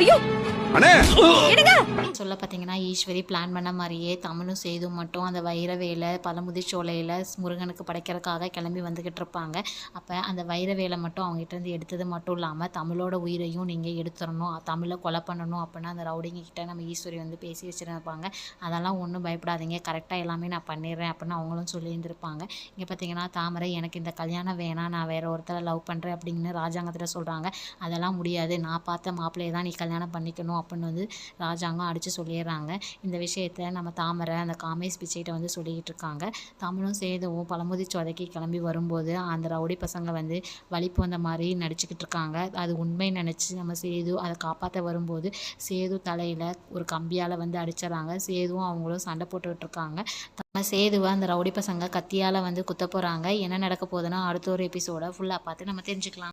ஐயோ அண்ணே சொல்ல பார்த்தீங்கன்னா ஈஸ்வரி பிளான் பண்ண மாதிரியே தமிழும் சேதும் மட்டும் அந்த வைர வேலை பழமுதிர்ச்சோலையில் முருகனுக்கு படைக்கிறதுக்காக கிளம்பி வந்துக்கிட்டு இருப்பாங்க. அப்போ அந்த வைர வேலை மட்டும் அவங்ககிட்ட இருந்து எடுத்தது மட்டும் இல்லாமல் தமிழோட உயிரையும் நீங்கள் எடுத்துடணும், தமிழை கொலை பண்ணணும் அப்படின்னா அந்த ரவுடிங்க கிட்ட நம்ம ஈஸ்வரி வந்து பேசி வச்சுருப்பாங்க. அதெல்லாம் ஒன்றும் பயப்படாதீங்க, கரெக்டாக எல்லாமே நான் பண்ணிடுறேன் அப்படின்னு அவங்களும் சொல்லியிருந்திருப்பாங்க. இங்கே பார்த்தீங்கன்னா தாமரை எனக்கு இந்த கல்யாணம் வேணாம், நான் வேற ஒருத்தரை லவ் பண்ணுறேன் அப்படின்னு ராஜாங்கத்தில் சொல்கிறாங்க. அதெல்லாம் முடியாது, நான் பார்த்த மாப்பிள்ளையை தான் நீ கல்யாணம் பண்ணிக்கணும் அப்படின்னு வந்து ராஜாங்கம் அடித்து சொல்லிடுறாங்க. இந்த விஷயத்த நம்ம தாமரை அந்த காமேஷ் பிச்சைகிட்ட வந்து சொல்லிக்கிட்டு இருக்காங்க. தமிழும் சேதுவும் பழமுதிர்ச்சோலைக்கு கிளம்பி வரும்போது அந்த ரவுடி பசங்க வந்து வலிப்பு வந்த மாதிரி நடிச்சுக்கிட்டு இருக்காங்க. அது உண்மை நினச்சி நம்ம சேது அதை காப்பாற்ற வரும்போது சேது தலையில் ஒரு கம்பியால் வந்து அடிச்சிடறாங்க. சேதுவும் அவங்களும் சண்டை போட்டுக்கிட்டு இருக்காங்க. நம்ம சேதுவை அந்த ரவுடி பசங்க கத்தியால் வந்து குத்த போகிறாங்க. என்ன நடக்க போகுதுன்னா அடுத்த ஒரு எபிசோட ஃபுல்லாக பார்த்து நம்ம தெரிஞ்சுக்கலாம்.